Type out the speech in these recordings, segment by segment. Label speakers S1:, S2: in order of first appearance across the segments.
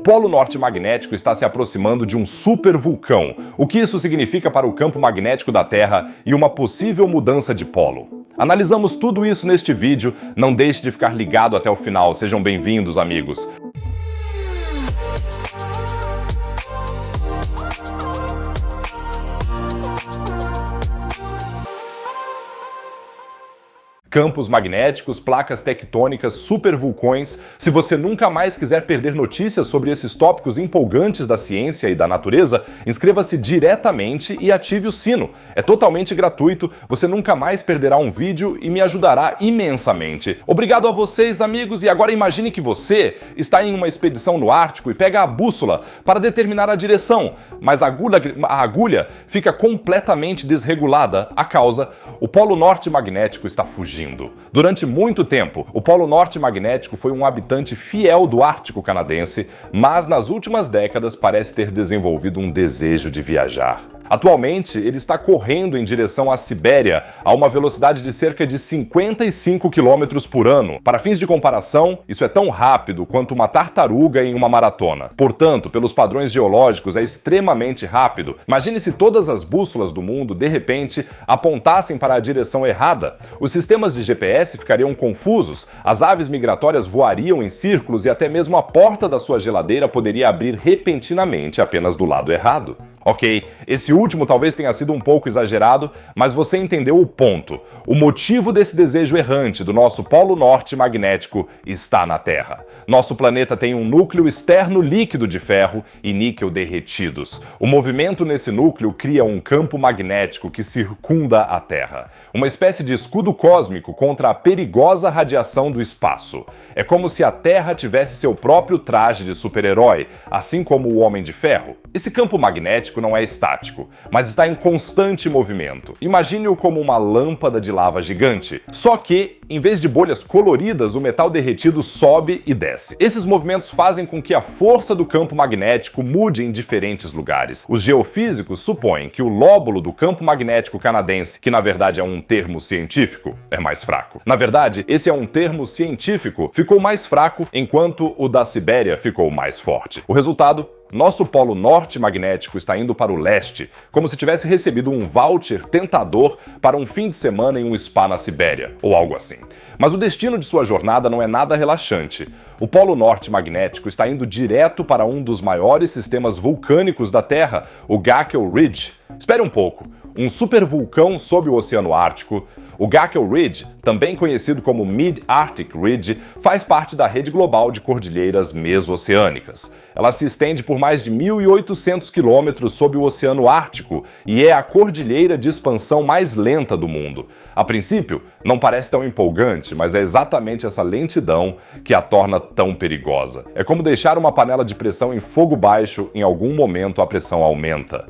S1: Polo Norte magnético está se aproximando de um supervulcão. O que isso significa para o campo magnético da Terra e uma possível mudança de polo? Analisamos tudo isso neste vídeo, não deixe de ficar ligado até o final. Sejam bem-vindos, amigos. Campos magnéticos, placas tectônicas, supervulcões. Se você nunca mais quiser perder notícias sobre esses tópicos empolgantes da ciência e da natureza, inscreva-se diretamente e ative o sino. É totalmente gratuito, você nunca mais perderá um vídeo e me ajudará imensamente. Obrigado a vocês, amigos, e agora imagine que você está em uma expedição no Ártico e pega a bússola para determinar a direção, mas a agulha fica completamente desregulada. A causa, o Polo Norte magnético está fugindo. Durante muito tempo, o Polo Norte magnético foi um habitante fiel do Ártico canadense, mas nas últimas décadas parece ter desenvolvido um desejo de viajar. Atualmente, ele está correndo em direção à Sibéria a uma velocidade de cerca de 55 km por ano. Para fins de comparação, isso é tão rápido quanto uma tartaruga em uma maratona. Portanto, pelos padrões geológicos, é extremamente rápido. Imagine se todas as bússolas do mundo, de repente, apontassem para a direção errada. Os sistemas de GPS ficariam confusos, as aves migratórias voariam em círculos e até mesmo a porta da sua geladeira poderia abrir repentinamente apenas do lado errado. Ok, esse último talvez tenha sido um pouco exagerado, mas você entendeu o ponto. O motivo desse desejo errante do nosso Polo Norte magnético está na Terra. Nosso planeta tem um núcleo externo líquido de ferro e níquel derretidos. O movimento nesse núcleo cria um campo magnético que circunda a Terra. Uma espécie de escudo cósmico contra a perigosa radiação do espaço. É como se a Terra tivesse seu próprio traje de super-herói, assim como o Homem de Ferro. Esse campo magnético não é estático, mas está em constante movimento. Imagine-o como uma lâmpada de lava gigante. Só que, em vez de bolhas coloridas, o metal derretido sobe e desce. Esses movimentos fazem com que a força do campo magnético mude em diferentes lugares. Os geofísicos supõem que o lóbulo do campo magnético canadense, que na verdade é um termo científico, é mais fraco. Na verdade, esse é um termo científico, ficou mais fraco, enquanto o da Sibéria ficou mais forte. O resultado? Nosso Polo Norte magnético está indo para o leste, como se tivesse recebido um voucher tentador para um fim de semana em um spa na Sibéria, ou algo assim. Mas o destino de sua jornada não é nada relaxante. O Polo Norte magnético está indo direto para um dos maiores sistemas vulcânicos da Terra, o Gackel Ridge. Espere um pouco. Um supervulcão sob o Oceano Ártico. O Gackel Ridge, também conhecido como Mid-Arctic Ridge, faz parte da rede global de cordilheiras meso-oceânicas. Ela se estende por mais de 1.800 quilômetros sob o Oceano Ártico e é a cordilheira de expansão mais lenta do mundo. A princípio, não parece tão empolgante, mas é exatamente essa lentidão que a torna tão perigosa. É como deixar uma panela de pressão em fogo baixo, em algum momento a pressão aumenta.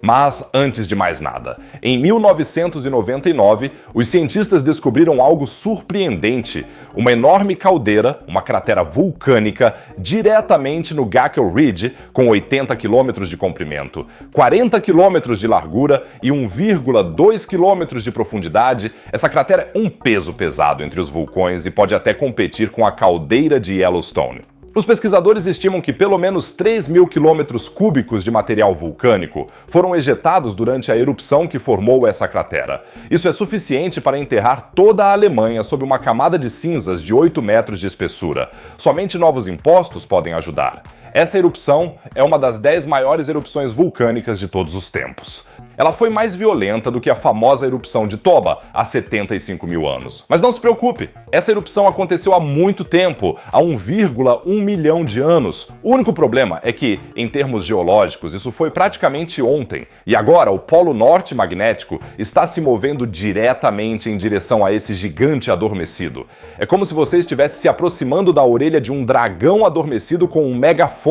S1: Mas, antes de mais nada, em 1999, os cientistas descobriram algo surpreendente, uma enorme caldeira, uma cratera vulcânica, diretamente no Gackel Ridge, com 80 km de comprimento, 40 km de largura e 1,2 km de profundidade. Essa cratera é um peso pesado entre os vulcões e pode até competir com a caldeira de Yellowstone. Os pesquisadores estimam que pelo menos 3.000 quilômetros cúbicos de material vulcânico foram ejetados durante a erupção que formou essa cratera. Isso é suficiente para enterrar toda a Alemanha sob uma camada de cinzas de 8 metros de espessura. Somente novos impostos podem ajudar. Essa erupção é uma das 10 maiores erupções vulcânicas de todos os tempos. Ela foi mais violenta do que a famosa erupção de Toba, há 75 mil anos. Mas não se preocupe, essa erupção aconteceu há muito tempo, há 1,1 milhão de anos. O único problema é que, em termos geológicos, isso foi praticamente ontem. E agora, o Polo Norte magnético está se movendo diretamente em direção a esse gigante adormecido. É como se você estivesse se aproximando da orelha de um dragão adormecido com um megafone.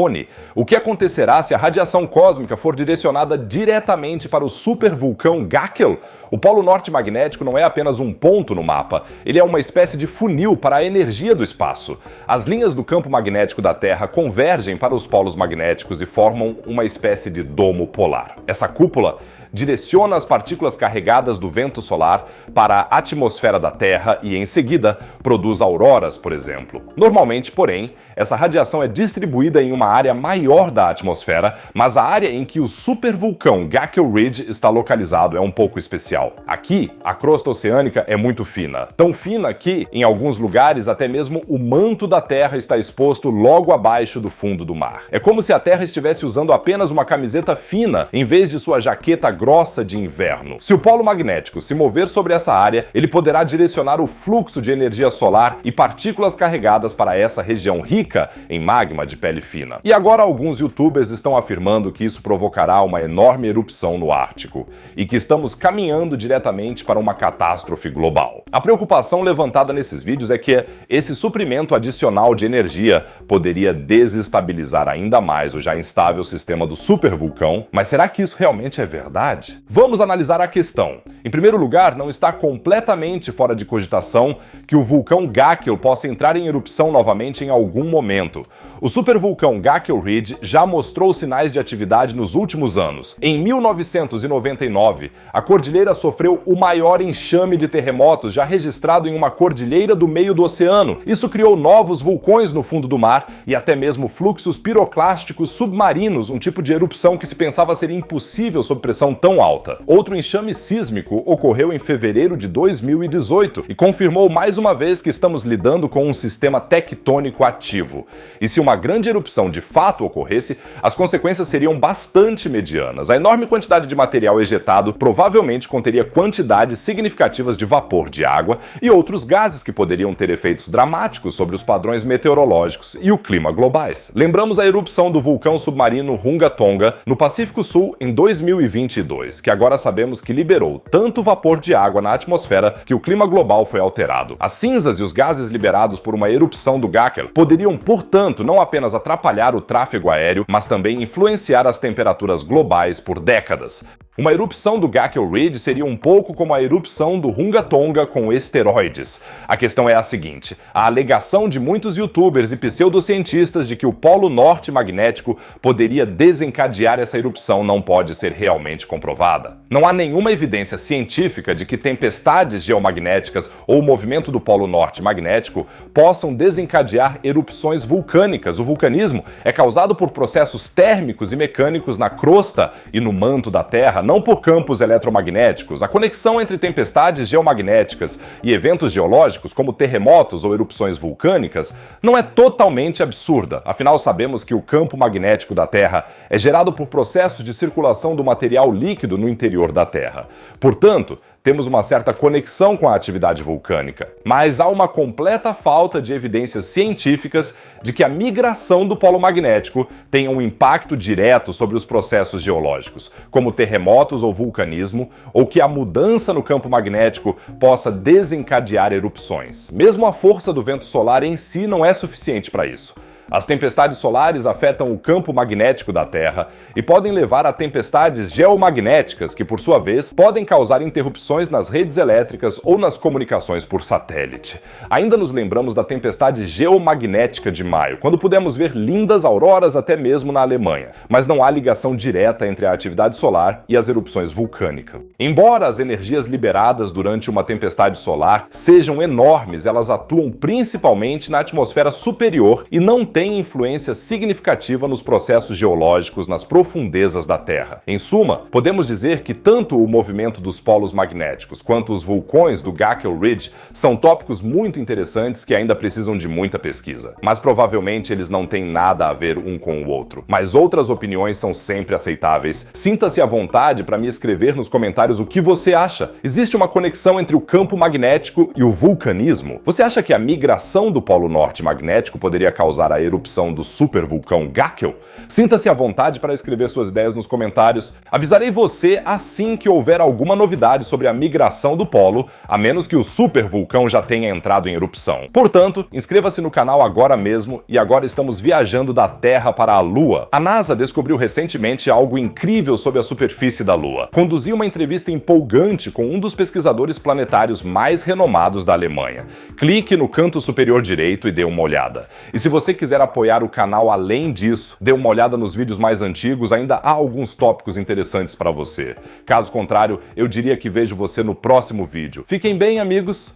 S1: O que acontecerá se a radiação cósmica for direcionada diretamente para o supervulcão Gackel? O Polo Norte magnético não é apenas um ponto no mapa, ele é uma espécie de funil para a energia do espaço. As linhas do campo magnético da Terra convergem para os polos magnéticos e formam uma espécie de domo polar. Essa cúpula direciona as partículas carregadas do vento solar para a atmosfera da Terra e, em seguida, produz auroras, por exemplo. Normalmente, porém, essa radiação é distribuída em uma área maior da atmosfera, mas a área em que o supervulcão Gackel Ridge está localizado é um pouco especial. Aqui, a crosta oceânica é muito fina, tão fina que, em alguns lugares, até mesmo o manto da Terra está exposto logo abaixo do fundo do mar. É como se a Terra estivesse usando apenas uma camiseta fina em vez de sua jaqueta grossa de inverno. Se o polo magnético se mover sobre essa área, ele poderá direcionar o fluxo de energia solar e partículas carregadas para essa região rica em magma de pele fina. E agora alguns youtubers estão afirmando que isso provocará uma enorme erupção no Ártico e que estamos caminhando diretamente para uma catástrofe global. A preocupação levantada nesses vídeos é que esse suprimento adicional de energia poderia desestabilizar ainda mais o já instável sistema do supervulcão. Mas será que isso realmente é verdade? Vamos analisar a questão. Em primeiro lugar, não está completamente fora de cogitação que o vulcão Gackel possa entrar em erupção novamente em algum momento. O supervulcão Gackel Ridge já mostrou sinais de atividade nos últimos anos. Em 1999, a cordilheira sofreu o maior enxame de terremotos já registrado em uma cordilheira do meio do oceano. Isso criou novos vulcões no fundo do mar e até mesmo fluxos piroclásticos submarinos, um tipo de erupção que se pensava ser impossível sob pressão tão alta. Outro enxame sísmico ocorreu em fevereiro de 2018 e confirmou mais uma vez que estamos lidando com um sistema tectônico ativo. E se uma grande erupção de fato ocorresse, as consequências seriam bastante medianas. A enorme quantidade de material ejetado provavelmente conteria quantidades significativas de vapor de água e outros gases que poderiam ter efeitos dramáticos sobre os padrões meteorológicos e o clima globais. Lembramos a erupção do vulcão submarino Hunga Tonga no Pacífico Sul em 2022, que agora sabemos que liberou tanto vapor de água na atmosfera que o clima global foi alterado. As cinzas e os gases liberados por uma erupção do Gackel poderiam, portanto, não apenas atrapalhar o tráfego aéreo, mas também influenciar as temperaturas globais por décadas. Uma erupção do Gackel Ridge seria um pouco como a erupção do Hunga Tonga com esteroides. A questão é a seguinte: a alegação de muitos youtubers e pseudocientistas de que o polo norte magnético poderia desencadear essa erupção não pode ser realmente comprovada. Não há nenhuma evidência científica de que tempestades geomagnéticas ou o movimento do polo norte magnético possam desencadear erupções vulcânicas. O vulcanismo é causado por processos térmicos e mecânicos na crosta e no manto da Terra, não por campos eletromagnéticos. A conexão entre tempestades geomagnéticas e eventos geológicos, como terremotos ou erupções vulcânicas, não é totalmente absurda. Afinal, sabemos que o campo magnético da Terra é gerado por processos de circulação do material líquido no interior da Terra. Portanto, temos uma certa conexão com a atividade vulcânica, mas há uma completa falta de evidências científicas de que a migração do polo magnético tenha um impacto direto sobre os processos geológicos, como terremotos ou vulcanismo, ou que a mudança no campo magnético possa desencadear erupções. Mesmo a força do vento solar em si não é suficiente para isso. As tempestades solares afetam o campo magnético da Terra e podem levar a tempestades geomagnéticas que, por sua vez, podem causar interrupções nas redes elétricas ou nas comunicações por satélite. Ainda nos lembramos da tempestade geomagnética de maio, quando pudemos ver lindas auroras até mesmo na Alemanha, mas não há ligação direta entre a atividade solar e as erupções vulcânicas. Embora as energias liberadas durante uma tempestade solar sejam enormes, elas atuam principalmente na atmosfera superior e não tem influência significativa nos processos geológicos nas profundezas da Terra. Em suma, podemos dizer que tanto o movimento dos polos magnéticos quanto os vulcões do Gackel Ridge são tópicos muito interessantes que ainda precisam de muita pesquisa. Mas provavelmente eles não têm nada a ver um com o outro. Mas outras opiniões são sempre aceitáveis. Sinta-se à vontade para me escrever nos comentários o que você acha. Existe uma conexão entre o campo magnético e o vulcanismo? Você acha que a migração do polo norte magnético poderia causar a erupção do supervulcão Gackel? Sinta-se à vontade para escrever suas ideias nos comentários. Avisarei você assim que houver alguma novidade sobre a migração do polo, a menos que o supervulcão já tenha entrado em erupção. Portanto, inscreva-se no canal agora mesmo e agora estamos viajando da Terra para a Lua. A NASA descobriu recentemente algo incrível sobre a superfície da Lua. Conduziu uma entrevista empolgante com um dos pesquisadores planetários mais renomados da Alemanha. Clique no canto superior direito e dê uma olhada. E se você quiser apoiar o canal além disso, dê uma olhada nos vídeos mais antigos, ainda há alguns tópicos interessantes para você. Caso contrário, eu diria que vejo você no próximo vídeo. Fiquem bem, amigos!